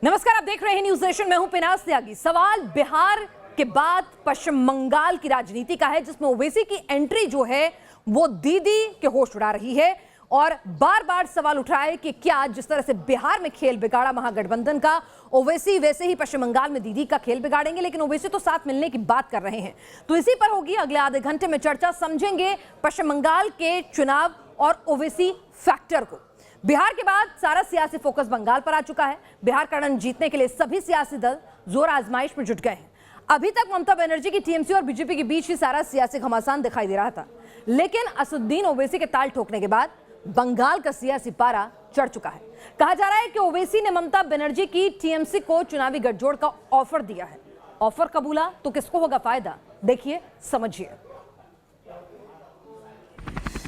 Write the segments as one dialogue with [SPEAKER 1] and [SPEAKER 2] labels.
[SPEAKER 1] नमस्कार, आप देख रहे हैं न्यूज नेशन। मैं हूं पिनास त्यागी। सवाल बिहार के बाद पश्चिम बंगाल की राजनीति का है, जिसमें ओवैसी की एंट्री जो है वो दीदी के होश उड़ा रही है और बार बार सवाल उठ रहा है कि क्या जिस तरह से बिहार में खेल बिगाड़ा महागठबंधन का, ओवैसी वैसे ही पश्चिम बंगाल में दीदी का खेल बिगाड़ेंगे। लेकिन ओवैसी तो साथ मिलने की बात कर रहे हैं, तो इसी पर होगी अगले आधे घंटे में चर्चा। समझेंगे पश्चिम बंगाल के चुनाव और ओवैसी फैक्टर को। बिहार के बाद सारा सियासी फोकस बंगाल पर आ चुका है। बिहार का रण जीतने के लिए सभी सियासी दल जोर आजमाइश में जुट गए हैं। अभी तक ममता बनर्जी की टीएमसी और बीजेपी के बीच ही सारा सियासी घमासान दिखाई दे रहा था, लेकिन असदुद्दीन ओवैसी के ताल ठोकने के बाद बंगाल का सियासी पारा चढ़ चुका है। कहा जा रहा है कि ओवैसी ने ममता बनर्जी की टीएमसी को चुनावी गठजोड़ का ऑफर दिया है। ऑफर कबूला तो किसको होगा फायदा, देखिए समझिए।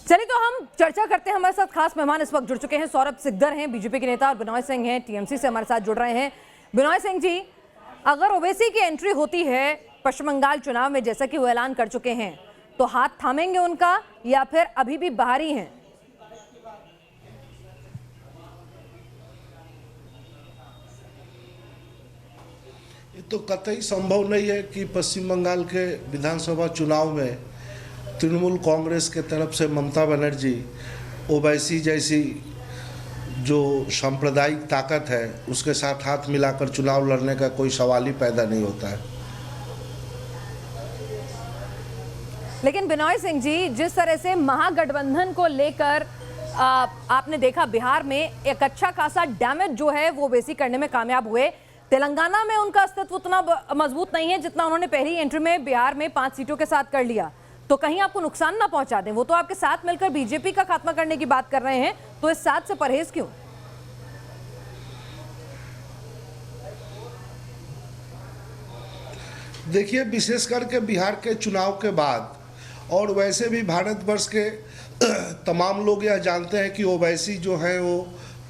[SPEAKER 1] चलिए तो हम चर्चा करते हैं। हमारे साथ खास मेहमान इस वक्त जुड़ चुके हैं। सौरभ सिकदर हैं, बीजेपी के नेता, और बिनॉय सिंह हैं, टीएमसी से हमारे साथ जुड़ रहे हैं। बिनॉय सिंह जी, अगर ओवैसी की एंट्री होती है पश्चिम बंगाल चुनाव में, जैसा कि वो ऐलान कर चुके हैं, तो हाथ थामेंगे उनका या फिर अभी भी बाहरी हैं?
[SPEAKER 2] ये तो कतई संभव नहीं है कि पश्चिम बंगाल के विधानसभा चुनाव में तृणमूल कांग्रेस के तरफ से ममता बनर्जी ओवैसी जैसी जो सांप्रदायिक ताकत है उसके साथ हाथ मिलाकर चुनाव लड़ने का कोई सवाल ही पैदा नहीं होता है।
[SPEAKER 1] लेकिन बिनॉय सिंह जी, जिस तरह से महागठबंधन को लेकर आपने देखा बिहार में एक अच्छा खासा डैमेज जो है वो ओवैसी करने में कामयाब हुए। तेलंगाना में उनका अस्तित्व उतना मजबूत नहीं है जितना उन्होंने पहली एंट्री में बिहार में 5 सीटों के साथ कर लिया। तो कहीं आपको नुकसान ना पहुंचा दें। वो तो आपके साथ मिलकर बीजेपी का खात्मा करने की बात कर रहे हैं, तो इस साथ से परहेज क्यों?
[SPEAKER 2] देखिए, विशेष करके बिहार के चुनाव के बाद और वैसे भी भारतवर्ष के तमाम लोग यह जानते हैं कि ओवैसी जो है वो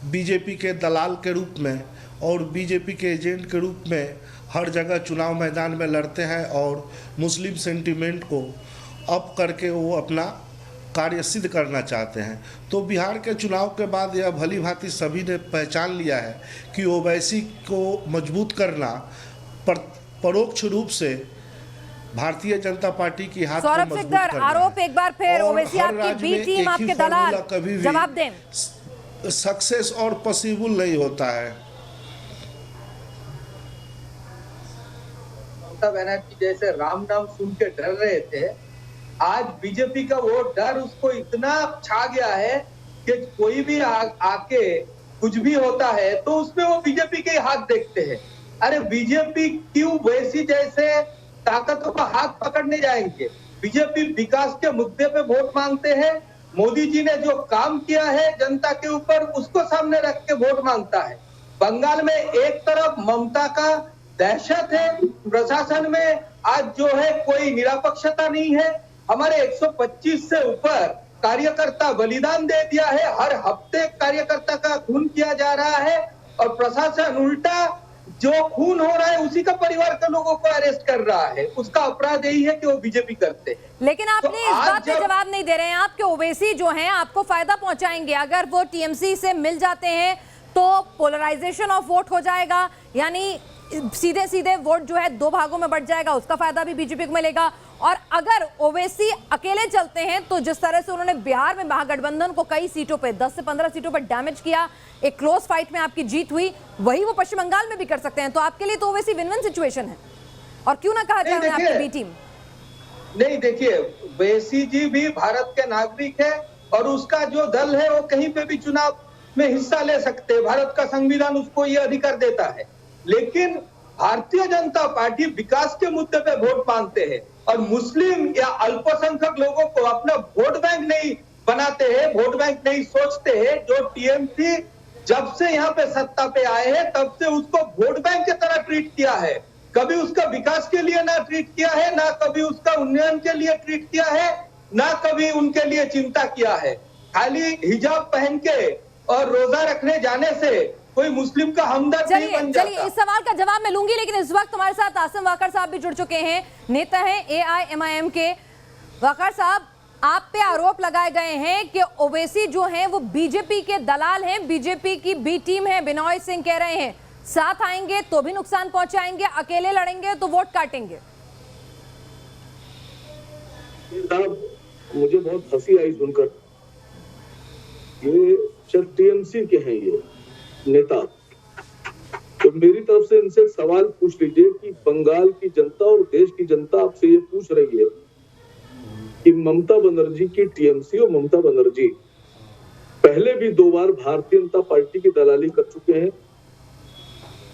[SPEAKER 2] बीजेपी के दलाल के रूप में और बीजेपी के एजेंट के रूप में हर जगह चुनाव मैदान में लड़ते हैं और मुस्लिम सेंटीमेंट को अप करके वो अपना कार्य सिद्ध करना चाहते हैं। तो बिहार के चुनाव के बाद यह भली भांति सभी ने पहचान लिया है कि ओवैसी को मजबूत करना परोक्ष रूप से भारतीय जनता पार्टी की हाथ को मजबूत करना है।
[SPEAKER 1] आरोप एक बार फिर ओवैसी आपकी बी टीम, आपके दलाल, जवाब दें।
[SPEAKER 2] सक्सेस और पॉसिबल नहीं होता है।
[SPEAKER 3] ममता बनर्जी जैसे राम नाम सुन के डर रहे थे, आज बीजेपी का वो डर उसको इतना छा गया है कि कोई भी आके कुछ भी होता है तो उसमें वो बीजेपी के हाथ देखते हैं। अरे बीजेपी क्यों वैसी जैसे ताकतों का हाथ पकड़ने जाएंगे? बीजेपी विकास के मुद्दे पे वोट मांगते हैं। मोदी जी ने जो काम किया है जनता के ऊपर, उसको सामने रख के वोट मांगता है। बंगाल में एक तरफ ममता का दहशत है, प्रशासन में आज जो है कोई निरपक्षता नहीं है। हमारे 125 से ऊपर कार्यकर्ता बलिदान दे दिया है। हर हफ्ते कार्यकर्ता का खून किया जा रहा है और प्रशासन उल्टा जो खून हो रहा है उसी का परिवार के लोगों को अरेस्ट कर रहा है। उसका अपराध यही है कि वो बीजेपी करते हैं।
[SPEAKER 1] लेकिन आपने इस बात पे जवाब नहीं दे रहे हैं। आपके ओवैसी जो हैं आपको फायदा पहुंचाएंगे। अगर वो टीएमसी से मिल जाते हैं तो पोलराइजेशन ऑफ वोट हो जाएगा, यानी सीधे सीधे वोट जो है 2 भागों में बंट जाएगा, उसका फायदा भी बीजेपी को मिलेगा। और अगर ओवैसी अकेले चलते हैं तो जिस तरह से उन्होंने बिहार में महागठबंधन को कई सीटों पे 10 से 15 सीटों पर डैमेज किया, एक क्लोज फाइट में आपकी जीत हुई, वही वो पश्चिम बंगाल में भी कर सकते हैं। तो आपके लिए तो ओवैसी विन विन सिचुएशन है। और क्यों ना कहा जाए आपकी बी टीम?
[SPEAKER 3] नहीं, देखिए, ओवैसी जी भी भारत के नागरिक है और उसका जो दल है वो कहीं पे भी चुनाव में हिस्सा ले सकते हैं। भारत का संविधान उसको ये अधिकार देता है। लेकिन भारतीय जनता पार्टी विकास के मुद्दे पे वोट मांगते हैं और मुस्लिम या अल्पसंख्यक लोगों को अपना वोट बैंक नहीं बनाते हैं, वोट बैंक नहीं सोचते हैं। जो टीएमसी जब से यहाँ पे सत्ता पे आए हैं तब से उसको वोट बैंक की तरह ट्रीट किया है। कभी उसका विकास के लिए ना ट्रीट किया है, ना कभी उसका उन्नयन के लिए ट्रीट किया है, ना कभी उनके लिए चिंता किया है। खाली हिजाब पहन के और रोजा रखने जाने से कोई मुस्लिम का हमदर्द नहीं बन जाता।
[SPEAKER 1] चलिए, इस सवाल का जवाब मैं लूंगी, लेकिन इस वक्त हमारे साथ आसिम वाकर साहब भी जुड़ चुके हैं, नेता हैं AIMIM के। वाकर साहब, आप पे आरोप लगाए गए हैं कि ओवैसी जो हैं वो बीजेपी के दलाल हैं, बीजेपी की बी टीम है, बिनॉय सिंह कह रहे हैं। साथ आएंगे तो भी नुकसान पहुंचाएंगे, अकेले लड़ेंगे तो वोट काटेंगे?
[SPEAKER 4] मुझे बहुत हंसी आई सुनकर। ये जब टीएमसी के हैं ये नेता, तो मेरी तरफ से इनसे एक सवाल पूछ लीजिए कि बंगाल की जनता और देश की जनता आपसे ये पूछ रही है कि ममता बनर्जी की टीएमसी और ममता बनर्जी पहले भी 2 बार भारतीय जनता पार्टी की दलाली कर चुके हैं,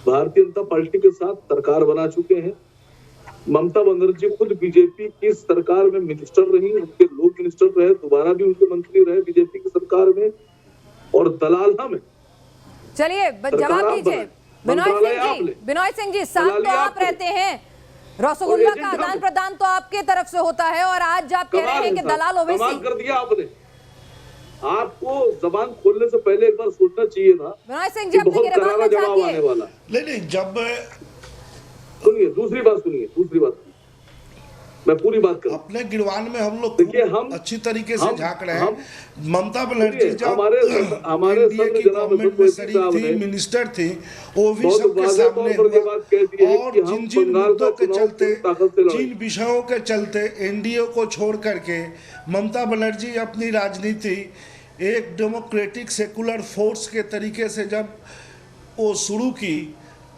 [SPEAKER 4] भारतीय जनता पार्टी के साथ सरकार बना चुके हैं। ममता बनर्जी खुद बीजेपी की सरकार में मिनिस्टर रही, उनके लोग मिनिस्टर रहे, दोबारा भी उनके मंत्री रहे बीजेपी की सरकार में, और दलाला में।
[SPEAKER 1] चलिए जवाब दीजिए बिनोय सिंह जी, साथ तो आप रहते हैं, रसगुल्ला का आदान प्रदान तो आपके तरफ से होता है, और आज आप कह रहे हैं कि दलाल ओवैसी।
[SPEAKER 4] कर दिया आपने। आपको जबान खोलने से पहले एक बार सोचना चाहिए था।
[SPEAKER 1] बिनोय सिंह जी, अपनी गिरफ्तारी में
[SPEAKER 4] जवाब आने वाला।
[SPEAKER 2] नहीं, जब
[SPEAKER 4] सुनिए, दूसरी बात मैं पूरी बात करूं।
[SPEAKER 2] अपने गिरवान में हम लोग
[SPEAKER 4] देखिए, हम
[SPEAKER 2] अच्छी तरीके से झांक रहे हैं। ममता बनर्जी जब
[SPEAKER 4] हमारे
[SPEAKER 2] एनडीए की गवर्नमेंट में शरीक थी, मिनिस्टर थी, वो भी सबके सामने हुआ। और जिन मुद्दों के चलते, जिन विषयों के चलते एनडीए को छोड़ करके ममता बनर्जी अपनी राजनीति एक डेमोक्रेटिक सेकुलर फोर्स के तरीके से जब वो शुरू की,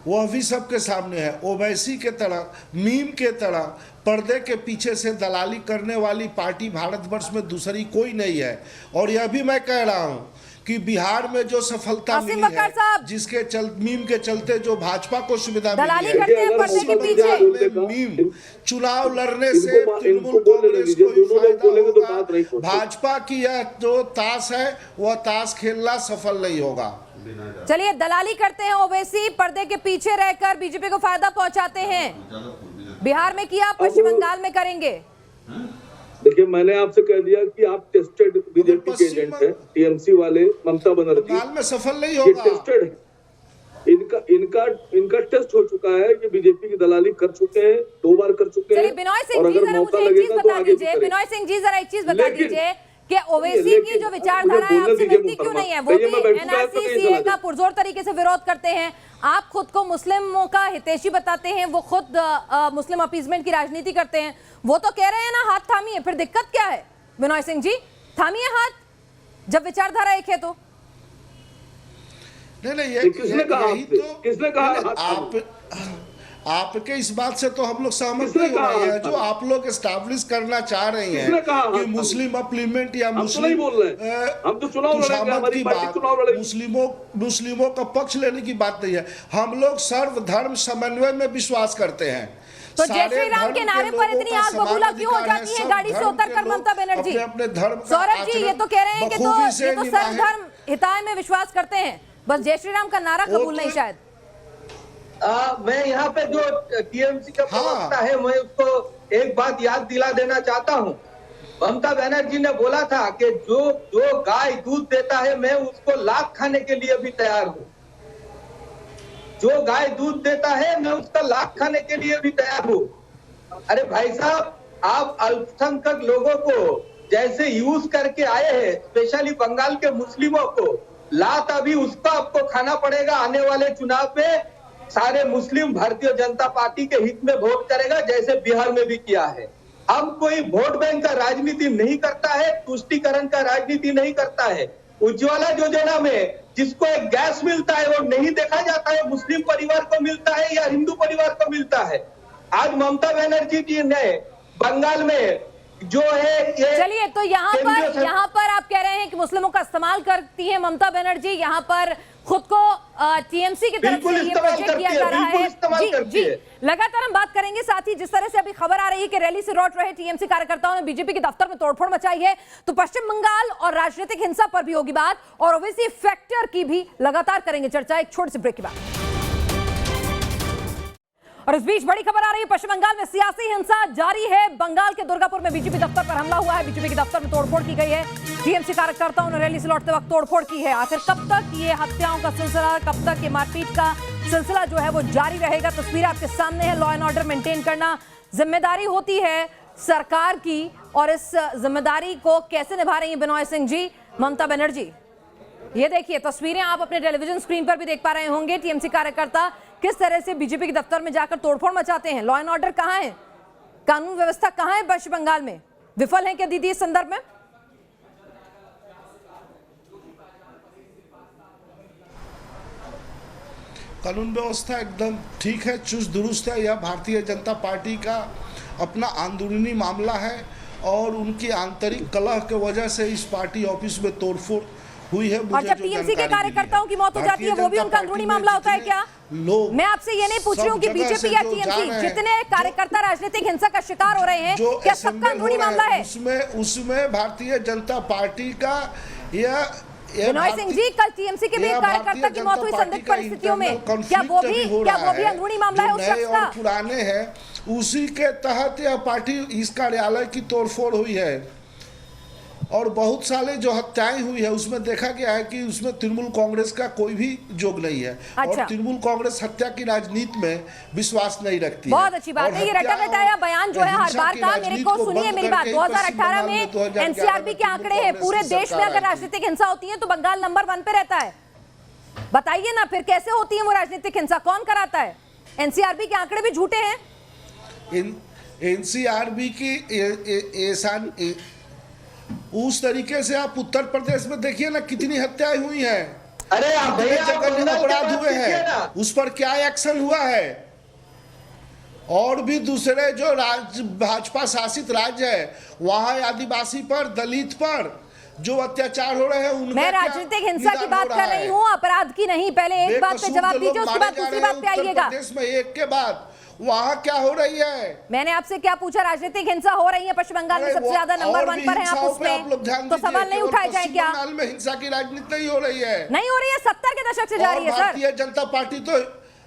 [SPEAKER 2] वह भी सबके सामने है। ओवैसी के तरह, मीम के तरह पर्दे के पीछे से दलाली करने वाली पार्टी भारतवर्ष में दूसरी कोई नहीं है। और यह भी मैं कह रहा हूं कि बिहार में जो सफलता मिली है, जिसके मीम के चलते जो भाजपा को सुविधा मिली है, मीम चुनाव लड़ने से तृणमूल कांग्रेस को ही फायदा होगा। भाजपा की यह जो ताश है, वह ताश खेलना सफल नहीं होगा।
[SPEAKER 1] चलिए, दलाली करते हैं ओवैसी, पर्दे के पीछे रहकर बीजेपी को फायदा पहुंचाते हैं। बिहार में किया, पश्चिम बंगाल में करेंगे।
[SPEAKER 4] देखिए, मैंने आपसे कह दिया कि आप टेस्टेड बीजेपी के एजेंट हैं, टीएमसी वाले ममता बनर्जी
[SPEAKER 2] बंगाल में सफल नहीं होगा।
[SPEAKER 4] ये टेस्टेड है, इनका टेस्ट हो चुका है कि बीजेपी की दलाली कर चुके हैं, 2 बार कर चुके हैं।
[SPEAKER 1] बिनोय सिंह जी, जरा मुझे एक चीज बता दीजिए, बिनोय सिंह जी जरा एक चीज बता दीजिए कि ओवैसी की जो विचारधारा है आपसे मिलती क्यों नहीं है? वो भी एनआरसी सीए का पुरजोर तरीके से विरोध करते हैं, आप खुद को मुस्लिमों का हितैषी बताते हैं, वो खुद मुस्लिम अपीजमेंट की राजनीति करते हैं। वो तो कह रहे हैं ना, हाथ थामिए, फिर दिक्कत क्या है? बिनोय सिंह जी, थामिए हाथ, जब विचारधारा एक है तो।
[SPEAKER 2] नहीं, किसने कहा? आपके इस बात से तो हम लोग सहमत नहीं हो रहे हैं। जो आप लोग एस्टैब्लिश करना चाह रहे हैं कि मुस्लिम अपलीमेंट या मुस्लिम खुशामद की बात, मुस्लिमों का पक्ष लेने की बात नहीं है। हम लोग सर्वधर्म समन्वय में विश्वास करते हैं।
[SPEAKER 1] तो जय श्री राम के नारे पर इतनी आग बबूला क्यों हो जाती है गाड़ी से उतरकर ममता बनर्जी?
[SPEAKER 2] अपने धर्म,
[SPEAKER 1] सौरभ जी ये तो कह रहे हैं कि ये तो सर्वधर्म हिताय में विश्वास करते हैं, बस जय श्री राम का नारा कबूल नहीं शायद।
[SPEAKER 3] मैं यहाँ पे जो टीएमसी का प्रवक्ता है, मैं उसको एक बात याद दिला देना चाहता हूँ। ममता बनर्जी ने बोला था कि जो गाय दूध देता है, मैं उसको लाख खाने के लिए भी तैयार हूँ। जो गाय दूध देता है, मैं उसका लाख खाने के लिए भी तैयार हूँ। अरे भाई साहब, आप अल्पसंख्यक लोगों को जैसे यूज करके आए हैं, स्पेशली बंगाल के मुस्लिमों को, लात अभी उसका आपको खाना पड़ेगा। आने वाले चुनाव में सारे मुस्लिम भारतीय जनता पार्टी के हित में वोट करेगा, जैसे बिहार में भी किया है। हम कोई वोट बैंक का राजनीति नहीं करता है, तुष्टीकरण का राजनीति नहीं करता है। उज्ज्वला योजना में जिसको एक गैस मिलता है, वो नहीं देखा जाता है मुस्लिम परिवार को मिलता है या हिंदू परिवार को मिलता है। आज ममता बनर्जी जी ने बंगाल में जो है ये,
[SPEAKER 1] चलिए तो यहाँ पर आप कह रहे हैं कि मुस्लिमों का इस्तेमाल करती है ममता बनर्जी, यहाँ पर खुद को टीएमसी की तरफ से ये प्रोजेक्ट किया जा रहा है। जी, लगातार हम बात करेंगे। साथ ही जिस तरह से अभी खबर आ रही है कि रैली से लौट रहे टीएमसी कार्यकर्ताओं ने बीजेपी के दफ्तर में तोड़फोड़ मचाई है, तो पश्चिम बंगाल और राजनीतिक हिंसा पर भी होगी बात, और ओवैसी फैक्टर की भी लगातार करेंगे चर्चा। एक छोटे से ब्रेक के बाद। और इस बीच बड़ी खबर आ रही है, पश्चिम बंगाल में सियासी हिंसा जारी है। बंगाल के दुर्गापुर में बीजेपी दफ्तर पर हमला हुआ है, बीजेपी के दफ्तर में तोड़फोड़ की गई है। टीएमसी कार्यकर्ताओं ने रैली से लौटते वक्त तोड़फोड़ की है। आखिर कब तक ये हत्याओं का सिलसिला, कब तक ये मारपीट का सिलसिला जो है वो जारी रहेगा? तस्वीर आपके सामने है। लॉ एंड ऑर्डर मेंटेन करना जिम्मेदारी होती है सरकार की, और इस जिम्मेदारी को कैसे निभा रही है बिनोय सिंह जी, ममता बनर्जी, ये देखिए तस्वीरें आप अपने टेलीविजन स्क्रीन पर भी देख पा रहे होंगे। टीएमसी कार्यकर्ता किस तरह से बीजेपी के दफ्तर में जाकर तोड़फोड़ मचाते हैं। लॉ एंड ऑर्डर कहां है, कानून व्यवस्था कहां है पश्चिम बंगाल में? विफल है क्या दीदी इस संदर्भ में?
[SPEAKER 2] कानून व्यवस्था एकदम ठीक है, चुस्त दुरुस्त है। यह भारतीय जनता पार्टी का अपना अंदरूनी मामला है और उनकी आंतरिक कलह के वजह से इस पार्टी ऑफिस में तोड़फोड़ हुई है।
[SPEAKER 1] और जब टीएमसी के कार्यकर्ताओं की मौत हो जाती है वो भी उनका अंदरूनी मामला होता है क्या? मैं आपसे ये नहीं पूछ रही हूँ कि बीजेपी या टीएमसी, जितने कार्यकर्ता राजनीतिक हिंसा का शिकार हो रहे हैं, क्या सबका अंदरूनी मामला है?
[SPEAKER 2] उसमें भारतीय जनता पार्टी का यह
[SPEAKER 1] बिनॉय सिंह जी, कल टीएमसी के भी एक कार्यकर्ता की मौत हुई संदिग्ध परिस्थितियों में, क्या वो भी अंदरूनी मामला है उस शख्स का?
[SPEAKER 2] पुराने हैं उसी के तहत यह पार्टी इस कार्यालय की तोड़फोड़ हुई है और बहुत सारे जो हत्याएं हुई है उसमें देखा गया है कि उसमें तृणमूल कांग्रेस का कोई भी जोग नहीं है।
[SPEAKER 1] अच्छा।
[SPEAKER 2] और तृणमूल कांग्रेस हत्या की राजनीति में विश्वास नहीं रखती
[SPEAKER 1] बहुत अच्छी बात है। ये रटा रटाया बयान जो है हर बार का, मेरे को सुनिए मेरी बात, 2018 में एनसीआरबी के आंकड़े हैं, पूरे देश में अगर राजनीतिक हिंसा होती है तो बंगाल नंबर 1 पे रहता है। बताइए ना फिर कैसे होती है वो राजनीतिक हिंसा, कौन कराता है? एनसीआरबी के आंकड़े भी झूठे हैं।
[SPEAKER 2] एनसीआरबी की ऐसा उस तरीके से आप उत्तर प्रदेश में देखिए ना कितनी हत्याएं हुई हैं।
[SPEAKER 3] अरे भैया
[SPEAKER 2] अपराध हुए हैं, उस पर क्या एक्शन हुआ है? और भी दूसरे जो राज्य भाजपा शासित राज्य है वहां आदिवासी पर, दलित पर जो अत्याचार हो रहे हैं उनका
[SPEAKER 1] मैं राजनीतिक हिंसा की बात कर रही हूँ, अपराध की नहीं। पहले एक बात पे जवाब दीजिए, उसके बाद दूसरी बात पे आइएगा।
[SPEAKER 2] प्रदेश में एक के बाद वहाँ क्या हो रही है?
[SPEAKER 1] मैंने आपसे क्या पूछा? राजनीतिक हिंसा हो रही है पश्चिम बंगाल में, सबसे ज्यादा नंबर 1 पर है आप उसमें, तो सवाल नहीं उठाए जाए क्या?
[SPEAKER 2] बंगाल में हिंसा की राजनीति नहीं हो रही है,
[SPEAKER 1] नहीं हो रही है, 70 के दशक से जारी है सर।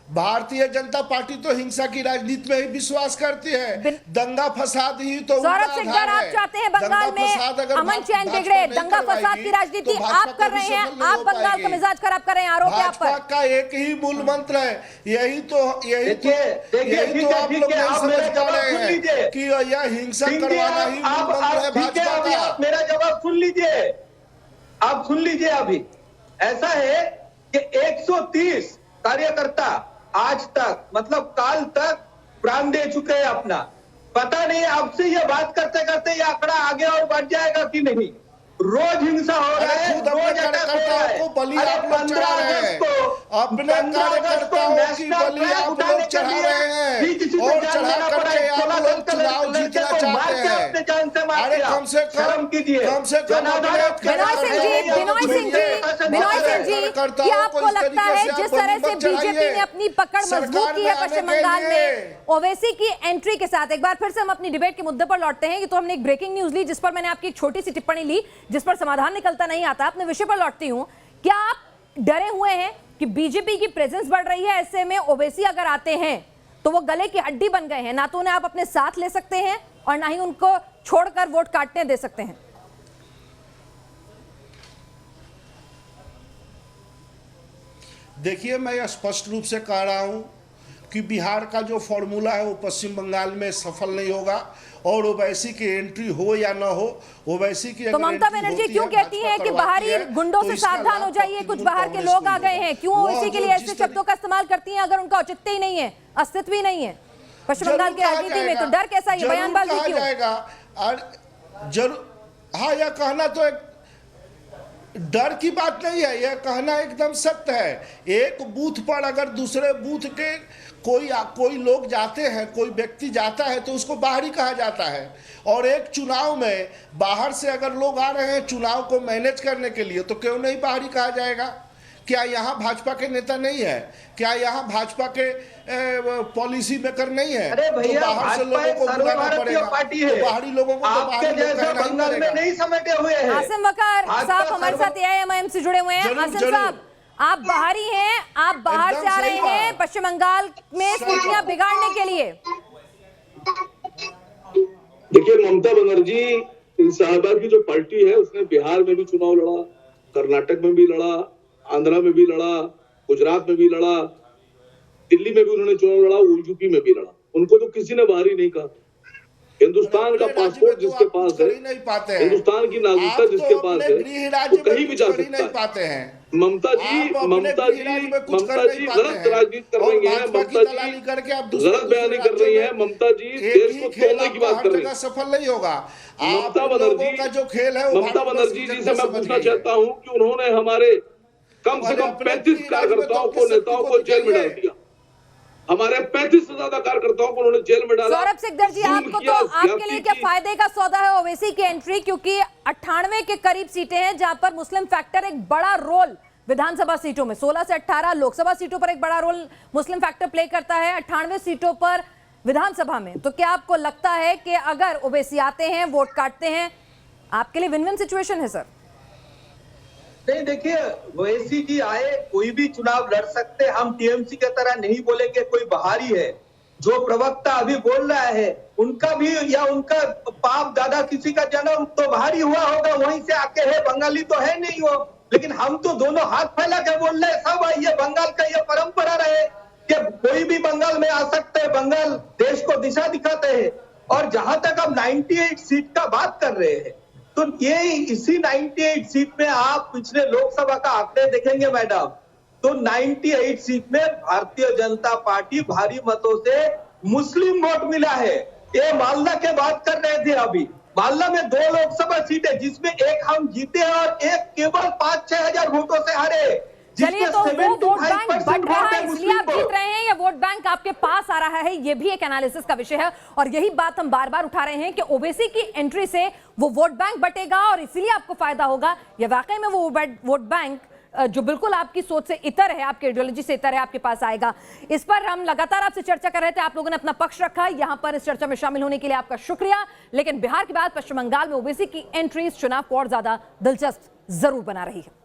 [SPEAKER 2] भारतीय जनता पार्टी तो हिंसा की राजनीति में ही विश्वास करती है। दंगा फसाद ही तो
[SPEAKER 1] सौरभ सिकदर, आप चाहते हैं बंगाल में अमन चैन बिगड़े, दंगा फसाद की राजनीति आप कर रहे हैं, आप बंगाल का मिजाज खराब कर रहे हैं, आरोप है आप पर।
[SPEAKER 2] का एक ही मूल मंत्र है, यही तो आप लोग नहीं समझ पा रहे हैं कि यह हिंसा करवाना ही मूल मंत्र है भाजपा का।
[SPEAKER 3] मेरा जवाब सुन लीजिए, आप सुन लीजिए। अभी ऐसा है कि 130 कार्यकर्ता आज तक, मतलब काल तक प्राण दे चुके हैं अपना। पता नहीं आपसे ये बात करते करते ये आंकड़ा आगे और बढ़ जाएगा कि नहीं। रोज हिंसा हो रहा है, रोज अटैक हो रहा है।
[SPEAKER 2] बलि आप लोग चढ़ा रहे हैं, अपने कार्यकर्ताओं की बलि आप लोग चढ़ा रहे हैं और चढ़ा करके आप लोग चुनाव जीतना चाहते हैं। अरे कम से कम
[SPEAKER 1] बिनॉय सिंह जी, क्या आपको लगता है जिस तरह से बीजेपी ने अपनी पकड़ मजबूत की है पश्चिम बंगाल में ओवैसी की एंट्री के साथ? एक बार फिर से हम अपनी डिबेट के मुद्दे पर लौटते हैं। ये तो हमने एक ब्रेकिंग न्यूज ली जिस पर मैंने आपकी एक छोटी सी टिप्पणी ली जिस पर समाधान निकलता नहीं आता। अपने विषय पर लौटती हूं। क्या आप डरे हुए हैं कि बीजेपी की प्रेजेंस बढ़ रही है, ऐसे में ओवैसी अगर आते हैं तो वो गले की हड्डी बन गए हैं, ना तो उन्हें आप अपने साथ ले सकते हैं और ना ही उनको छोड़कर वोट काटने दे सकते हैं?
[SPEAKER 2] देखिए, मैं यह स्पष्ट रूप से कह रहा हूं कि बिहार का जो फॉर्मूला है वो पश्चिम बंगाल में सफल नहीं होगा और ओवैसी की एंट्री हो या ना हो, ओवैसी की
[SPEAKER 1] तो ममता बनर्जी क्यों कहती हैं कि बाहरी गुंडों से सावधान हो जाइए, कुछ बाहर के लोग आ गए हैं? क्यों ओवैसी के लिए ऐसे शब्दों का इस्तेमाल करती हैं अगर उनका औचित्य ही नहीं है, अस्तित्व ही नहीं है पश्चिम बंगाल की राजनीति में? तो डर कैसा, ये बयानबाजी क्यों?
[SPEAKER 2] हाँ, यह कहना तो एक डर की बात नहीं है, यह कहना एकदम सत्य है। एक बूथ पर अगर दूसरे बूथ के कोई लोग जाते हैं, कोई व्यक्ति जाता है तो उसको बाहरी कहा जाता है। और एक चुनाव में बाहर से अगर लोग आ रहे हैं चुनाव को मैनेज करने के लिए तो क्यों नहीं बाहरी कहा जाएगा? क्या यहाँ भाजपा के नेता नहीं है? क्या यहाँ भाजपा के पॉलिसी मेकर नहीं है?
[SPEAKER 3] अरे भैया,
[SPEAKER 2] तो बाहर से लोगों को बुलाना पड़ेगा,
[SPEAKER 3] पार्टी है,
[SPEAKER 2] तो बाहरी लोगों को तो
[SPEAKER 3] आपके जैसा बंगाल में नहीं समेटे हुए हैं।
[SPEAKER 1] आसिम वकार साहब हमारे साथ एआईएमआईएम से जुड़े हुए हैं। आसिम साहब, आप बाहरी हैं, आप बाहर से आ रहे हैं पश्चिम बंगाल में स्थितियां बिगाड़ने के लिए।
[SPEAKER 4] देखिए, ममता बनर्जी साहबा की जो पार्टी है उसने बिहार में भी चुनाव लड़ा, कर्नाटक में भी लड़ा, आंध्रा में भी लड़ा, गुजरात में भी लड़ा, दिल्ली में भी उन्होंने चुनाव लड़ा, यूपी में भी लड़ा। उनको तो किसी ने बाहरी नहीं कहा। हिंदुस्तान का पासपोर्ट जिसके पास है, हिंदुस्तान की नागरिकता जिसके पास है, वो कहीं भी जा सकता है। ममता जी
[SPEAKER 2] आप अपने गृहराज्य में कुछ कर नहीं पाते
[SPEAKER 4] गलत
[SPEAKER 2] हैं
[SPEAKER 4] राजनीति कर
[SPEAKER 2] और
[SPEAKER 4] रही है।
[SPEAKER 2] भाजपा की
[SPEAKER 4] ममता
[SPEAKER 2] दलाली
[SPEAKER 4] जी
[SPEAKER 2] करके आप दूसरे
[SPEAKER 4] गलत बयानी कर रही है। ममता जी देश को तोड़ने की बात कर रही है।
[SPEAKER 2] सफल नहीं होगा। आप
[SPEAKER 4] ममता
[SPEAKER 2] लोगों का जो खेल है वो
[SPEAKER 4] ममता
[SPEAKER 2] भारत
[SPEAKER 4] बनर्जी
[SPEAKER 2] की
[SPEAKER 4] जी
[SPEAKER 2] जनता
[SPEAKER 4] से मैं
[SPEAKER 2] समझ
[SPEAKER 4] पूछना
[SPEAKER 2] गई है।
[SPEAKER 4] चाहता हूं कि उन्होंने हमारे कम से
[SPEAKER 2] अरे
[SPEAKER 4] कम
[SPEAKER 2] अपने
[SPEAKER 4] 35
[SPEAKER 2] गृह राज्य में तो
[SPEAKER 4] कार्यकर्ताओं
[SPEAKER 2] अपनी
[SPEAKER 4] को,
[SPEAKER 2] शक्ति
[SPEAKER 4] नेताओं को जेल में डाल
[SPEAKER 2] दिखाइए।
[SPEAKER 4] दिया। हमारे 35 से ज्यादा कार्यकर्ताओं को उन्होंने जेल में डाला।
[SPEAKER 1] सौरभ सिकदर जी,
[SPEAKER 4] जुल्म
[SPEAKER 1] आपको
[SPEAKER 4] किया,
[SPEAKER 1] तो आपके लिए
[SPEAKER 4] ज्यादती
[SPEAKER 1] क्या
[SPEAKER 4] की।
[SPEAKER 1] फायदे का सौदा है ओवैसी की एंट्री, क्योंकि 98 के करीब सीटें हैं जहां पर मुस्लिम फैक्टर एक बड़ा रोल विधानसभा सीटों में, 16 से 18 लोकसभा सीटों पर एक बड़ा रोल मुस्लिम फैक्टर प्ले करता है, 98 सीटों पर विधानसभा में। तो क्या आपको लगता है कि अगर ओवैसी आते हैं, वोट काटते हैं, आपके लिए विन विन सिचुएशन है सर?
[SPEAKER 3] नहीं, देखिए, ओवैसी जी आए, कोई भी चुनाव लड़ सकते। हम टीएमसी की तरह नहीं बोलेंगे कोई बाहरी है। जो प्रवक्ता अभी बोल रहा है उनका भी या उनका बाप दादा किसी का जन्म तो बाहरी हुआ होगा, वहीं से आके है, बंगाली तो है नहीं वो। लेकिन हम तो दोनों हाथ फैला के बोल रहे हैं सब, ये बंगाल का ये परंपरा रहे कि कोई भी बंगाल में आ सकते हैं, बंगाल देश को दिशा दिखाते हैं। और जहां तक हम 98 सीट का बात कर रहे हैं, तो ये इसी 98 सीट में आप पिछले लोकसभा का आंकड़े देखेंगे मैडम, तो 98 सीट में भारतीय जनता पार्टी भारी मतों से मुस्लिम वोट मिला है। ये मालदा के बात कर रहे थे अभी, मालदा में 2 लोकसभा सीटें जिसमें एक हम जीते और एक केवल 5-6 हजार वोटों से हारे।
[SPEAKER 1] चलिए, तो वो वोट बैंक बट रहा है, इसलिए
[SPEAKER 3] मुस्लिम
[SPEAKER 1] आप जीत रहे हैं, या वोट बैंक आपके पास आ रहा है, ये भी एक एनालिसिस का विषय है। और यही बात हम बार बार उठा रहे हैं कि ओवैसी की एंट्री से वो वोट बैंक बटेगा और इसीलिए आपको फायदा होगा, या वाकई में वो वोट बैंक जो बिल्कुल आपकी सोच से इतर है, आपकी आइडियोलॉजी से इतर है, आपके पास आएगा। इस पर हम लगातार आपसे चर्चा कर रहे थे, आप लोगों ने अपना पक्ष रखा। यहां पर इस चर्चा में शामिल होने के लिए आपका शुक्रिया। लेकिन बिहार के बाद पश्चिम बंगाल में ओवैसी की एंट्री इस चुनाव को और ज्यादा दिलचस्प जरूर बना रही है।